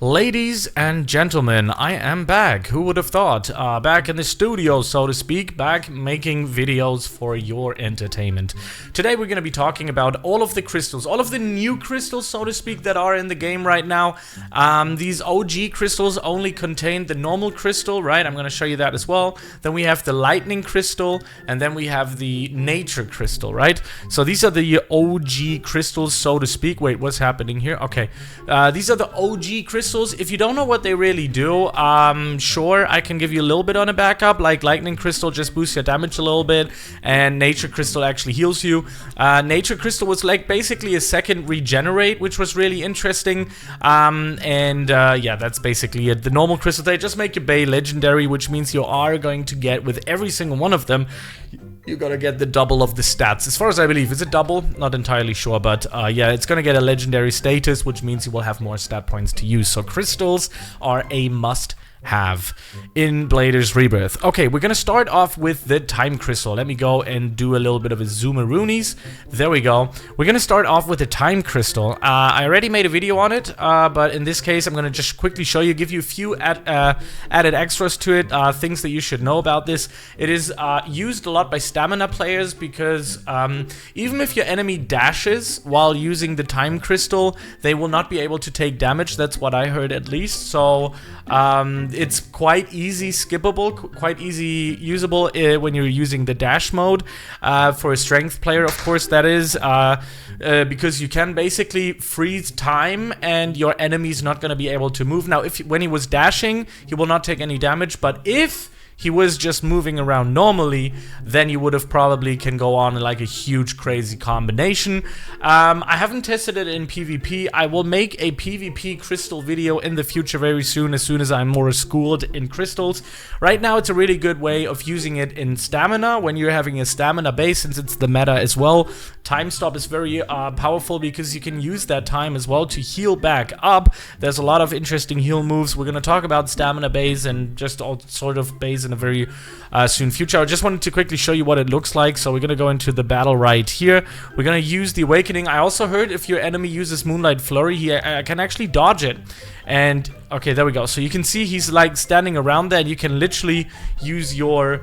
Ladies and gentlemen, I am back. Who would have thought? Back in the studio, so to speak, back making videos for your entertainment. Today we're going to be talking about all of the crystals, all of the new crystals, so to speak, that are in the game right now. These OG crystals only contain the normal crystal, right? I'm going to show you that as well. Then we have the lightning crystal, and then we have the nature crystal, right? So these are the OG crystals, so to speak. Wait, what's happening here? Okay, these are the OG crystals. If you don't know what they really do, sure, I can give you a little bit on a backup. Like lightning crystal just boosts your damage a little bit, and nature crystal actually heals you. Nature crystal was like basically a second regenerate, which was really interesting. Yeah, that's basically it. The normal crystals, they just make your Bay legendary, which means you are going to get, with every single one of them, you gotta get the double of the stats. As far as I believe, is it double? Not entirely sure, but yeah, it's gonna get a legendary status, which means you will have more stat points to use. So crystals are a must-have in Bladers Rebirth. Okay, we're gonna start off with the time crystal. Let me go and do a little bit of a zoomaroonies. There we go. We're gonna start off with the time crystal. I already made a video on it, but in this case I'm gonna just quickly show you, give you a few added extras to it, things that you should know about this. It is used a lot by stamina players because even if your enemy dashes while using the time crystal, they will not be able to take damage. That's what I heard, at least. So it's quite easy skippable, quite easy usable when you're using the dash mode. For a strength player, of course, that is, because you can basically freeze time and your enemy's not going to be able to move. Now, when he was dashing, he will not take any damage, but if he was just moving around normally, then you would have probably can go on like a huge crazy combination. I haven't tested it in PvP. I will make a PvP crystal video in the future very soon, as I'm more schooled in crystals. Right now it's a really good way of using it in stamina when you're having a stamina base, since it's the meta as well. Time stop is very powerful because you can use that time as well to heal back up. There's a lot of interesting heal moves. We're going to talk about stamina base and just all sort of base in a very soon future. I just wanted to quickly show you what it looks like. So we're gonna go into the battle right here. We're gonna use the awakening. I also heard if your enemy uses Moonlight Flurry, he can actually dodge it. And okay, there we go. So you can see he's like standing around there, and you can literally use your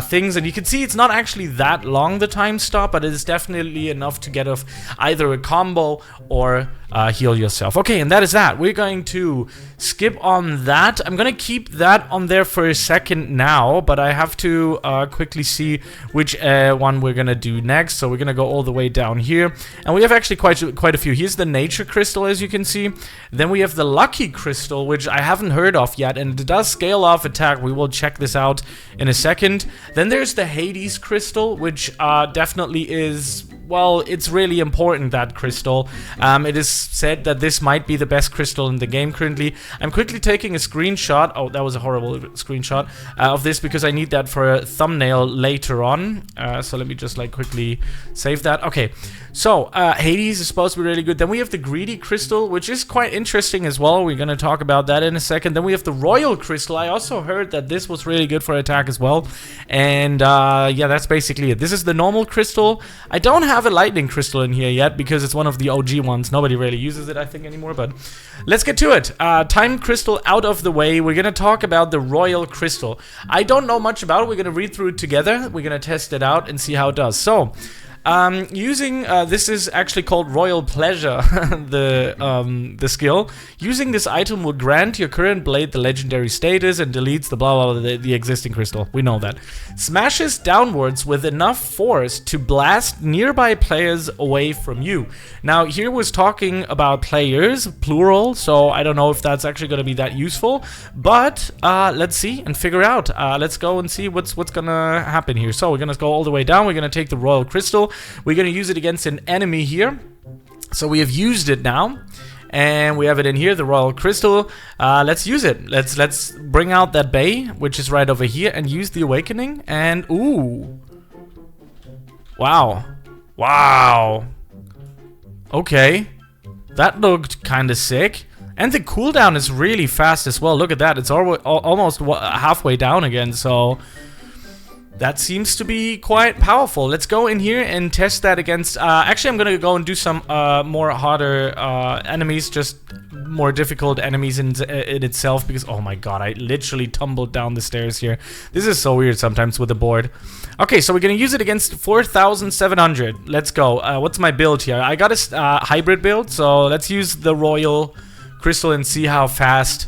things, and you can see it's not actually that long, the time stop, but it is definitely enough to get off either a combo or heal yourself. Okay, and that is that. We're going to skip on that. I'm gonna keep that on there for a second now, but I have to quickly see which one we're gonna do next. So we're gonna go all the way down here, and we have actually quite a few. Here's the nature crystal, as you can see. Then we have the lucky crystal, which I haven't heard of yet, and it does scale off attack. We will check this out in a second. Then there's the Hades crystal, which definitely is, well, it's really important, that crystal. It is said that this might be the best crystal in the game currently. I'm quickly taking a screenshot. Oh, that was a horrible screenshot of this, because I need that for a thumbnail later on. So let me just like quickly save that. Okay, so Hades is supposed to be really good. Then we have the greedy crystal, which is quite interesting as well. We're gonna talk about that in a second. Then we have the royal crystal. I also heard that this was really good for attack as well. And yeah, that's basically it. This is the normal crystal. I don't have a lightning crystal in here yet because it's one of the OG ones. Nobody really uses it, I think, anymore, but let's get to it. Time crystal out of the way. We're gonna talk about the royal crystal. I don't know much about it. We're gonna read through it together. We're gonna test it out and see how it does. So using this is actually called Royal Pleasure, the skill. Using this item will grant your current blade the legendary status and deletes the blah blah, the existing crystal. We know that. Smashes downwards with enough force to blast nearby players away from you. Now here was talking about players, plural, so I don't know if that's actually going to be that useful, but let's see and figure out. Let's go and see what's gonna happen here. So we're gonna go all the way down. We're gonna take the royal crystal. We're going to use it against an enemy here. So we have used it now, and we have it in here, the royal crystal. Let's use it. Let's bring out that bay, which is right over here, and use the awakening. And ooh, wow, okay, that looked kind of sick. And the cooldown is really fast as well. Look at that, it's almost halfway down again. So That seems to be quite powerful. Let's go in here and test that against... actually, I'm gonna go and do some more harder enemies, just more difficult enemies in itself, because... Oh my god, I literally tumbled down the stairs here. This is so weird sometimes with the board. Okay, so we're gonna use it against 4,700. Let's go. What's my build here? I got a hybrid build, so let's use the Royal Crystal and see how fast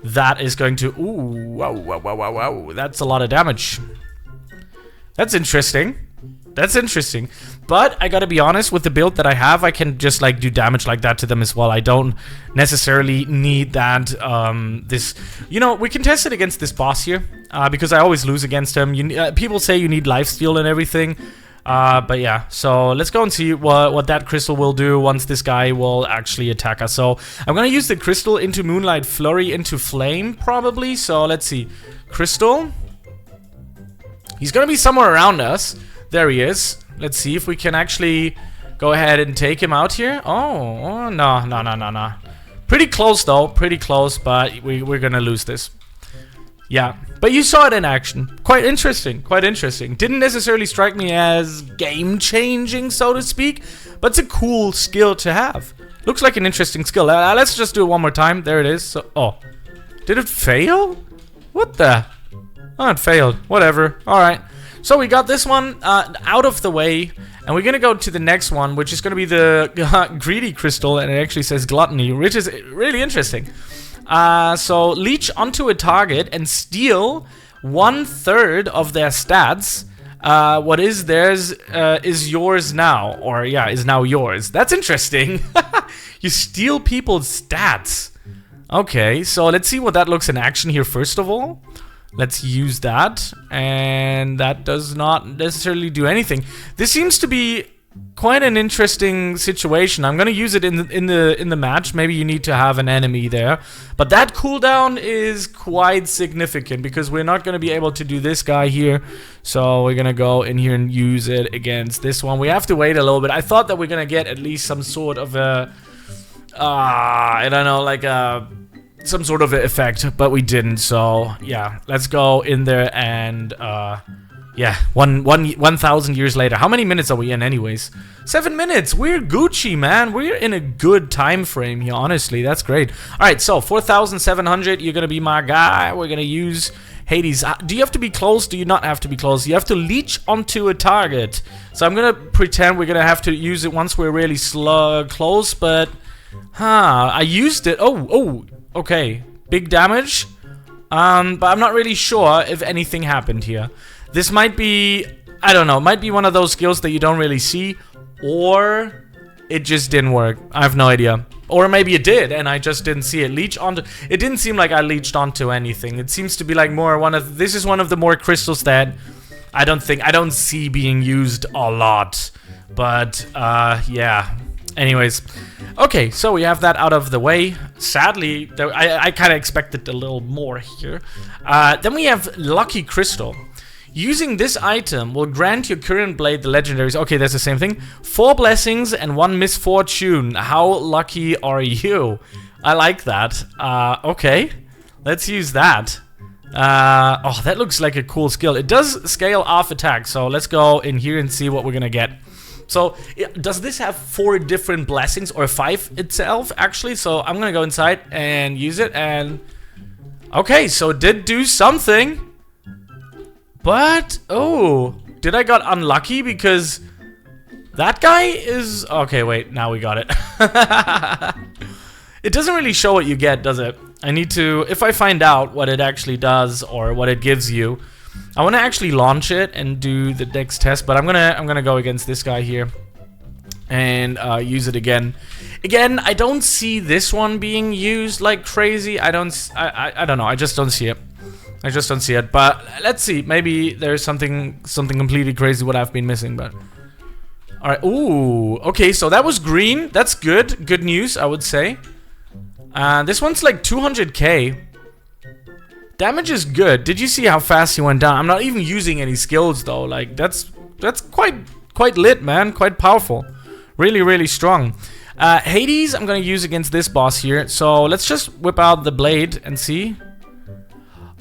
that is going to... Ooh, wow. That's a lot of damage. That's interesting. That's interesting. But I gotta be honest, with the build that I have, I can just like do damage like that to them as well. I don't necessarily need that, this... You know, we can test it against this boss here, because I always lose against him. People say you need lifesteal and everything. But yeah, so let's go and see what that crystal will do once this guy will actually attack us. So I'm gonna use the crystal into Moonlight Flurry into Flame, probably. So let's see. Crystal... He's gonna be somewhere around us. There he is. Let's see if we can actually go ahead and take him out here. Oh, no. Pretty close though, pretty close, but we're gonna lose this. Yeah, but you saw it in action. Quite interesting, quite interesting. Didn't necessarily strike me as game-changing, so to speak, but it's a cool skill to have. Looks like an interesting skill. Let's just do it one more time. There it is. So, oh, did it fail? What the... Oh, it failed. Whatever. Alright. So we got this one out of the way. And we're going to go to the next one, which is going to be the Greedy Crystal. And it actually says Gluttony, which is really interesting. So leech onto a target and steal 1/3 of their stats. What is theirs is yours now. Or, yeah, is now yours. That's interesting. You steal people's stats. Okay, so let's see what that looks in action here first of all. Let's use that, and that does not necessarily do anything. This seems to be quite an interesting situation. I'm gonna use it in the match. Maybe you need to have an enemy there, but that cooldown is quite significant because we're not gonna be able to do this guy here. So we're gonna go in here and use it against this one. We have to wait a little bit. I thought that we're gonna get at least some sort of a, I don't know, like a. Some sort of effect, but we didn't, so yeah, let's go in there and yeah, 1,000 years later. How many minutes are we in anyways? 7 minutes. We're Gucci, man. We're in a good time frame here, honestly. That's great. All right, so 4,700, you're gonna be my guy. We're gonna use Hades. Do you have to be close? Do you not have to be close? You have to leech onto a target. So I'm gonna pretend we're gonna have to use it once we're really close, but I used it. Oh, okay, big damage, but I'm not really sure if anything happened here. This might be, I don't know, might be one of those skills that you don't really see, or it just didn't work. I have no idea. Or maybe it did, and I just didn't see it. Leech onto, it didn't seem like I leeched onto anything. It seems to be like more this is one of the more crystals that I don't see being used a lot. But, yeah. Anyways, okay, so we have that out of the way. Sadly, I kind of expected a little more here. Then we have Lucky Crystal. Using this item will grant your current blade the legendaries. Okay, that's the same thing. 4 blessings and 1 misfortune. How lucky are you? I like that. Okay, let's use that. Oh, that looks like a cool skill. It does scale off attack, so let's go in here and see what we're gonna get. So, does this have 4 different blessings, or 5 itself, actually? So, I'm gonna go inside and use it, and... Okay, so it did do something. But, oh, did I got unlucky because... That guy is... Okay, wait, now we got it. It doesn't really show what you get, does it? I need to... If I find out what it actually does, or what it gives you... I want to actually launch it and do the next test, but I'm gonna go against this guy here and use it again. Again, I don't see this one being used like crazy. I don't know. I just don't see it. I just don't see it. But let's see. Maybe there's something completely crazy what I've been missing. But all right. Ooh. Okay. So that was green. That's good. Good news, I would say. This one's like 200k. Damage is good. Did you see how fast he went down? I'm not even using any skills though. Like that's quite lit, man. Quite powerful. Really, really strong. Hades, I'm gonna use against this boss here. So let's just whip out the blade and see.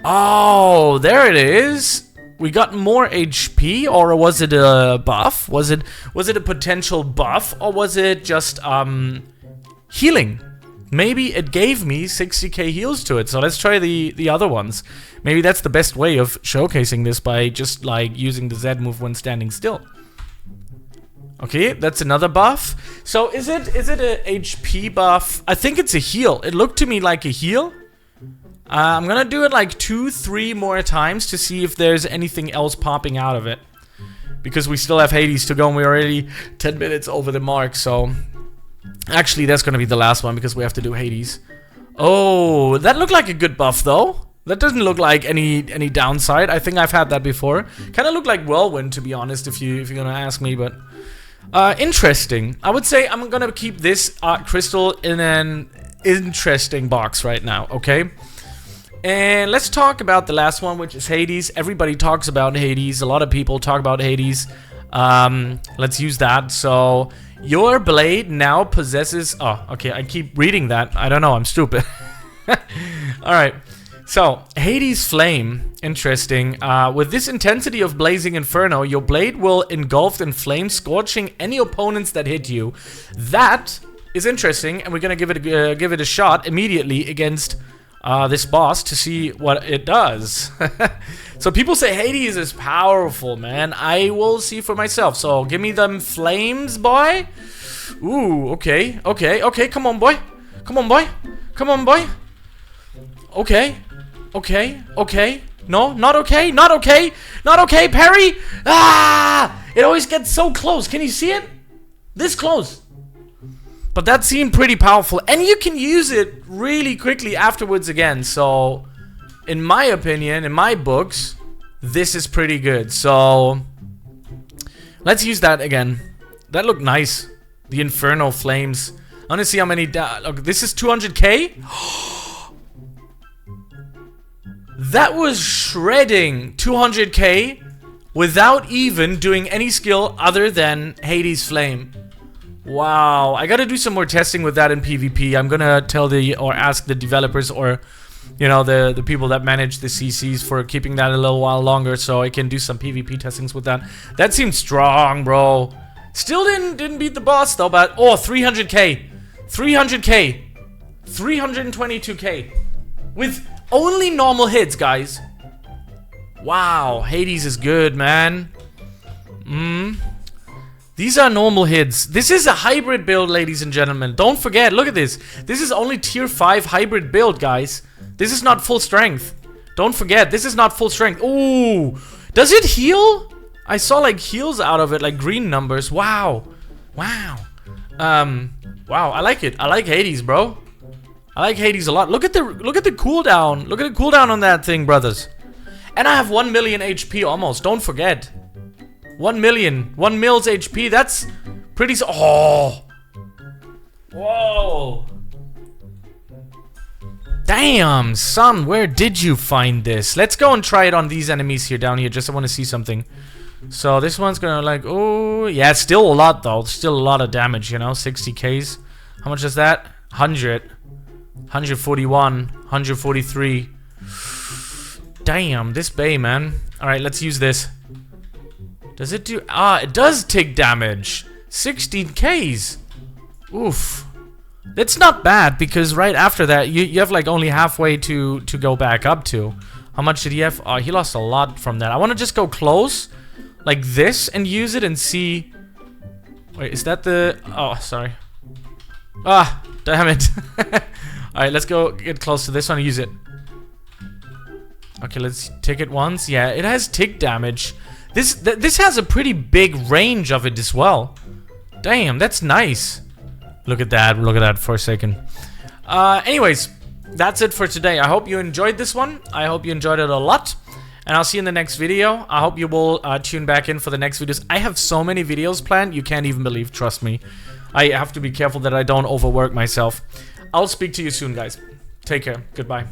Oh, there it is. We got more HP, or was it a buff? Was it a potential buff, or was it just healing? Maybe it gave me 60k heals to it. So let's try the other ones. Maybe that's the best way of showcasing this, by just like using the Z move when standing still. Okay, that's another buff. So is it a HP buff? I think it's a heal. It looked to me like a heal. I'm gonna do it like 2-3 more times to see if there's anything else popping out of it. Because we still have Hades to go, and we're already 10 minutes over the mark, so... Actually, that's gonna be the last one, because we have to do Hades. Oh, that looked like a good buff, though. That doesn't look like any downside. I think I've had that before. Kinda looked like Whirlwind, to be honest, if you're gonna ask me, but... interesting. I would say I'm gonna keep this crystal in an interesting box right now, okay? And let's talk about the last one, which is Hades. Everybody talks about Hades. A lot of people talk about Hades. Let's use that. So, your blade now possesses... Oh, okay, I keep reading that. I don't know, I'm stupid. Alright. So, Hades Flame. Interesting. With this intensity of blazing inferno, your blade will engulf in flames, scorching any opponents that hit you. That is interesting, and we're gonna give it a shot immediately against... this boss to see what it does. So people say Hades is powerful, man. I will see for myself. So give me them flames, boy. Ooh, okay, okay, okay. Come on, boy. Come on, boy. Come on, boy. Okay, okay, okay. No, not okay, not okay, not okay, parry. Ah! It always gets so close. Can you see it? This close. But that seemed pretty powerful, and you can use it really quickly afterwards again. So, in my opinion, in my books, this is pretty good. So, let's use that again. That looked nice. The Inferno Flames. I want to see how many... Look, this is 200k? That was shredding 200k without even doing any skill other than Hades Flame. Wow, I gotta do some more testing with that in PvP. I'm gonna tell or ask the developers, or you know, the people that manage the CCs, for keeping that a little while longer, so I can do some PvP testings with that. That seems strong, bro. Still didn't beat the boss though, but oh, 300k, 300k, 322k with only normal hits, guys. Wow, Hades is good, man. These are normal hits. This is a hybrid build, ladies and gentlemen. Don't forget, look at this. This is only tier 5 hybrid build, guys. This is not full strength. Don't forget, this is not full strength. Ooh, does it heal? I saw like heals out of it, like green numbers. Wow. Wow. Wow, I like it. I like Hades, bro. I like Hades a lot. Look at the cooldown. Look at the cooldown on that thing, brothers. And I have 1 million HP almost. Don't forget. 1 million. 1 mil's HP. That's pretty... Oh. Whoa. Damn, son. Where did you find this? Let's go and try it on these enemies here down here. Just I want to see something. So this one's gonna like... Oh, yeah. It's still a lot, though. Still a lot of damage, you know. 60Ks. How much is that? 100. 141. 143. Damn. This bay, man. Alright, let's use this. Does it do... Ah, it does take damage. 16Ks. Oof. That's not bad, because right after that, you have like only halfway to go back up to. How much did he have? Oh, he lost a lot from that. I want to just go close, like this, and use it and see... Wait, is that the... Oh, sorry. Ah, damn it. Alright, let's go get close to this one and use it. Okay, let's tick it once. Yeah, it has tick damage. This has a pretty big range of it as well. Damn, that's nice. Look at that for a second. Anyways, that's it for today. I hope you enjoyed this one. I hope you enjoyed it a lot. And I'll see you in the next video. I hope you will tune back in for the next videos. I have so many videos planned, you can't even believe, trust me. I have to be careful that I don't overwork myself. I'll speak to you soon, guys. Take care. Goodbye.